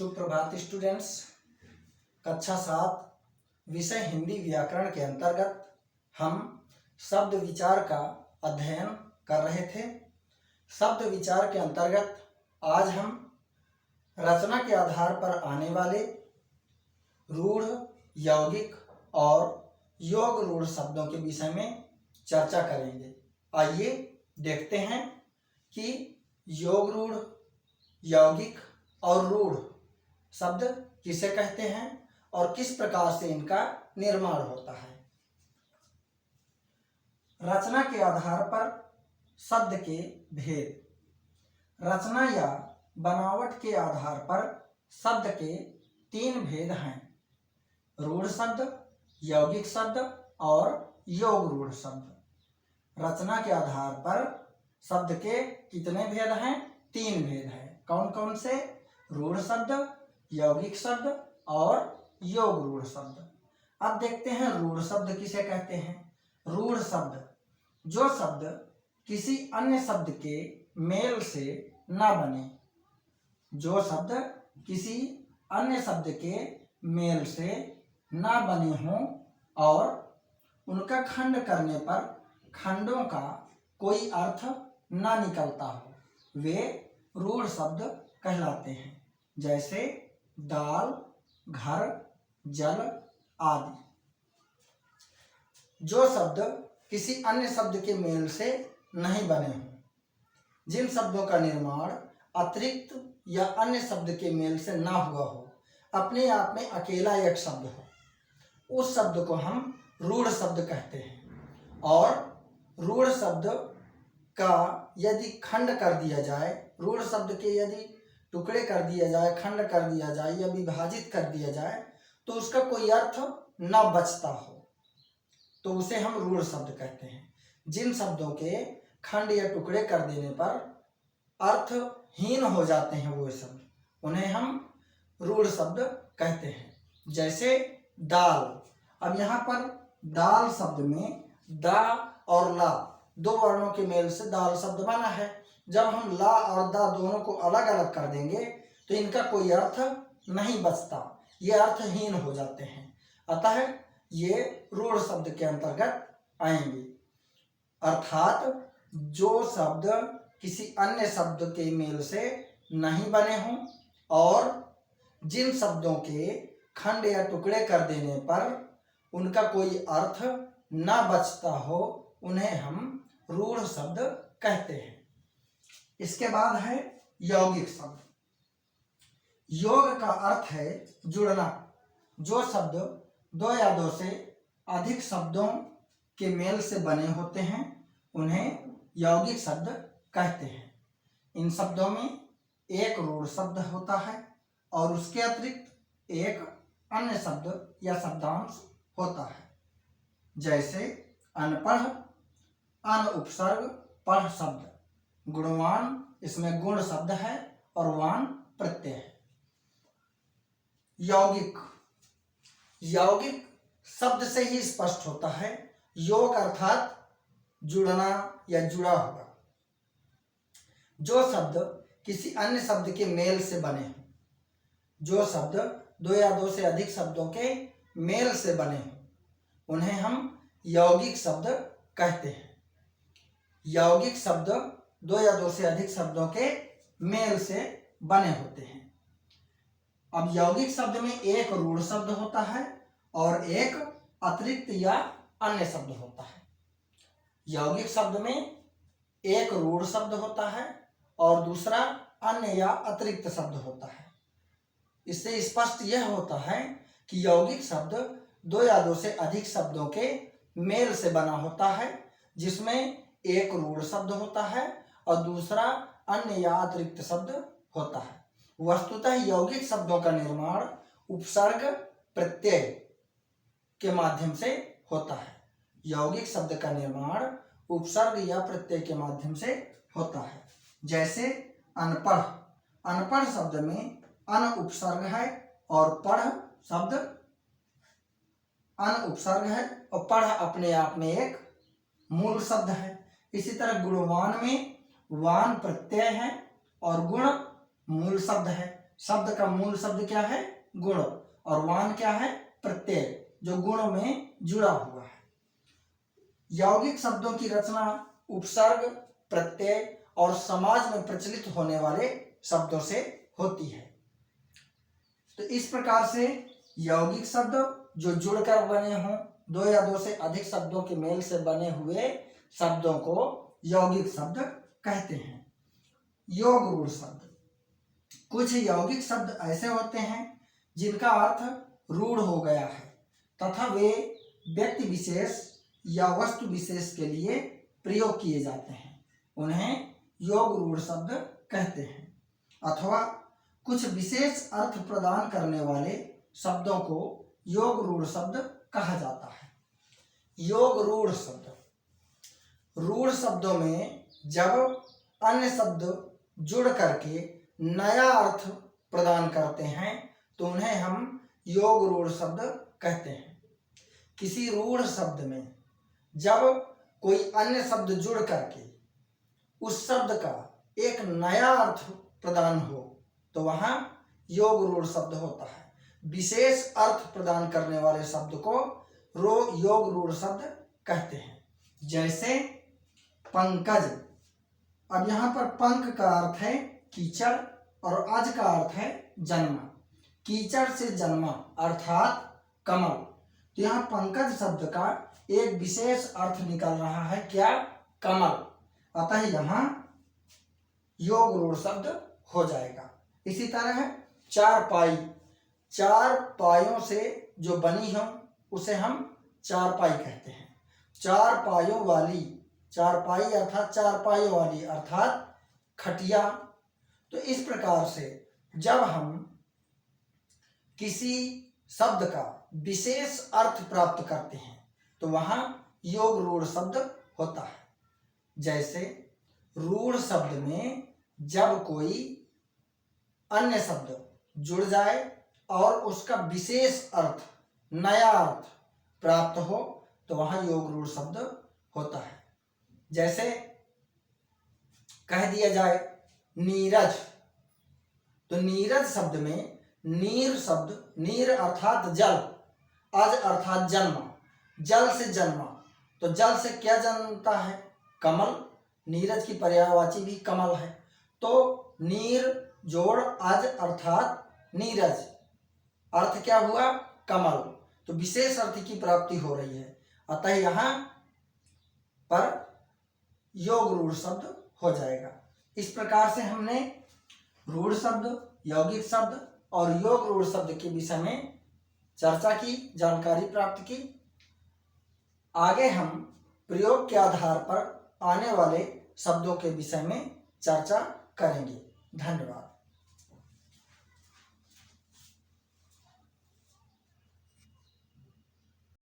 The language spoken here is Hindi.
सुप्रभात स्टूडेंट्स। कक्षा 7 विषय हिंदी व्याकरण के अंतर्गत हम शब्द विचार का अध्ययन कर रहे थे। शब्द विचार के अंतर्गत आज हम रचना के आधार पर आने वाले रूढ़, यौगिक और योग रूढ़ शब्दों के विषय में चर्चा करेंगे। आइए देखते हैं कि योग रूढ़, यौगिक और रूढ़ शब्द किसे कहते हैं और किस प्रकार से इनका निर्माण होता है। रचना के आधार पर शब्द के भेद। रचना या बनावट के आधार पर शब्द के 3 भेद हैं: रूढ़ शब्द, यौगिक शब्द और योग रूढ़ शब्द। रचना के आधार पर शब्द के कितने भेद हैं? 3 भेद हैं। कौन कौन से? रूढ़ शब्द, यौगिक शब्द और योग रूढ़ शब्द। अब देखते हैं रूढ़ शब्द किसे कहते हैं। रूढ़ शब्द जो शब्द किसी अन्य शब्द के मेल से ना बने, जो शब्द किसी अन्य शब्द के मेल से ना बने हों और उनका खंड करने पर खंडों का कोई अर्थ ना निकलता हो, वे रूढ़ शब्द कहलाते हैं। जैसे दाल, घर, जल आदि। जो शब्द किसी अन्य शब्द के मेल से नहीं बने हों, जिन शब्दों का निर्माण अतिरिक्त या अन्य शब्द के मेल से ना हुआ हो, अपने आप में अकेला एक शब्द हो, उस शब्द को हम रूढ़ शब्द कहते हैं। और रूढ़ शब्द का यदि खंड कर दिया जाए, रूढ़ शब्द के यदि टुकड़े कर दिया जाए, खंड कर दिया जाए या विभाजित कर दिया जाए तो उसका कोई अर्थ न बचता हो, तो उसे हम रूढ़ शब्द कहते हैं। जिन शब्दों के खंड या टुकड़े कर देने पर अर्थहीन हो जाते हैं वो शब्द, उन्हें हम रूढ़ शब्द कहते हैं। जैसे दाल। अब यहाँ पर दाल शब्द में दा और ला 2 वर्णों के मेल से दाल शब्द बना है। जब हम ला और दा दोनों को अलग अलग कर देंगे तो इनका कोई अर्थ नहीं बचता, ये अर्थहीन हो जाते हैं। अतः ये रूढ़ शब्द के अंतर्गत आएंगे। अर्थात जो शब्द किसी अन्य शब्द के मेल से नहीं बने हों और जिन शब्दों के खंड या टुकड़े कर देने पर उनका कोई अर्थ न बचता हो, उन्हें हम रूढ़ शब्द कहते हैं। इसके बाद है यौगिक शब्द। योग का अर्थ है जुड़ना। जो शब्द 2 या 2 से अधिक शब्दों के मेल से बने होते हैं उन्हें यौगिक शब्द कहते हैं। इन शब्दों में एक रूढ़ शब्द होता है और उसके अतिरिक्त एक अन्य शब्द या शब्दांश होता है। जैसे अनपढ़, अन उपसर्ग पढ़ शब्द। गुणवान, इसमें गुण शब्द है और वान प्रत्यय है। यौगिक। यौगिक शब्द से ही स्पष्ट होता है। योग अर्थात जुड़ना या जुड़ा हुआ। जो शब्द किसी अन्य शब्द के मेल से बने हों, जो शब्द 2 या 2 से अधिक शब्दों के मेल से बने हों, उन्हें हम यौगिक शब्द कहते हैं। यौगिक शब्द 2 या 2 से अधिक शब्दों के मेल से बने होते हैं। अब यौगिक शब्द में एक रूढ़ शब्द होता है और एक अतिरिक्त या अन्य शब्द होता है। यौगिक शब्द में एक रूढ़ शब्द होता है और दूसरा अन्य या अतिरिक्त शब्द होता है। इससे स्पष्ट यह होता है कि यौगिक शब्द 2 या 2 से अधिक शब्दों के मेल से बना होता है, जिसमें एक रूढ़ शब्द होता है और दूसरा अन्य या अतिरिक्त शब्द होता है। वस्तुतः यौगिक शब्दों का निर्माण उपसर्ग प्रत्यय के माध्यम से होता है। यौगिक शब्द का निर्माण उपसर्ग या प्रत्यय के माध्यम से होता है। जैसे अनपढ़। अनपढ़ शब्द में अन उपसर्ग है और पढ़ शब्द अन उपसर्ग है और पढ़ अपने आप में एक मूल शब्द है। इसी तरह गुणवान में वान प्रत्यय है और गुण मूल शब्द है। शब्द का मूल शब्द क्या है? गुण, और वान क्या है? प्रत्यय, जो गुण में जुड़ा हुआ है। यौगिक शब्दों की रचना उपसर्ग, प्रत्यय और समाज में प्रचलित होने वाले शब्दों से होती है। तो इस प्रकार से यौगिक शब्द जो जुड़कर बने हों, दो या दो से अधिक शब्दों के मेल से बने हुए शब्दों को यौगिक शब्द कहते हैं। योग रूढ़ शब्द, कुछ यौगिक शब्द ऐसे होते हैं जिनका अर्थ रूढ़ हो गया है तथा वे व्यक्ति विशेष या वस्तु विशेष के लिए प्रयोग किए जाते हैं, उन्हें योग रूढ़ शब्द कहते हैं। अथवा कुछ विशेष अर्थ प्रदान करने वाले शब्दों को योग रूढ़ शब्द कहा जाता है। योग रूढ़ शब्द, रूढ़ शब्दों में जब अन्य शब्द जुड़ करके नया अर्थ प्रदान करते हैं तो उन्हें हम योग रूढ़ शब्द कहते हैं। किसी रूढ़ शब्द में जब कोई अन्य शब्द जुड़ करके उस शब्द का एक नया अर्थ प्रदान हो तो वहाँ योग रूढ़ शब्द होता है। विशेष अर्थ प्रदान करने वाले शब्द को योग रूढ़ शब्द कहते हैं। जैसे पंकज, अब यहाँ पर पंक का अर्थ है कीचड़ और अज का अर्थ है जन्मा। कीचड़ से जन्मा अर्थात कमल, तो यहाँ पंकज शब्द का एक विशेष अर्थ निकल रहा है, क्या? कमल। अतः यहाँ योग रूढ़ शब्द हो जाएगा। इसी तरह है चारपाई, चार पायों से जो बनी हो उसे हम चारपाई कहते हैं। चार पायों वाली, चारपाई अर्थात चार पायों वाली अर्थात खटिया। तो इस प्रकार से जब हम किसी शब्द का विशेष अर्थ प्राप्त करते हैं तो वहाँ योग रूढ़ शब्द होता है। जैसे रूढ़ शब्द में जब कोई अन्य शब्द जुड़ जाए और उसका विशेष अर्थ, नया अर्थ प्राप्त हो तो वहाँ योग रूढ़ शब्द होता है। जैसे कह दिया जाए नीरज, तो नीरज शब्द में नीर शब्द, नीर अर्थात जल, अज अर्थात जन्मा, जल से जन्मा, तो जल से क्या जन्मता है? कमल। नीरज की पर्यायवाची भी कमल है, तो नीर जोड़ अज अर्थात नीरज, अर्थ क्या हुआ? कमल। तो विशेष अर्थ की प्राप्ति हो रही है, अतः यहाँ पर योग रूढ़ शब्द हो जाएगा। इस प्रकार से हमने रूढ़ शब्द, यौगिक शब्द और योग रूढ़ शब्द के विषय में चर्चा की, जानकारी प्राप्त की। आगे हम प्रयोग के आधार पर आने वाले शब्दों के विषय में चर्चा करेंगे। धन्यवाद।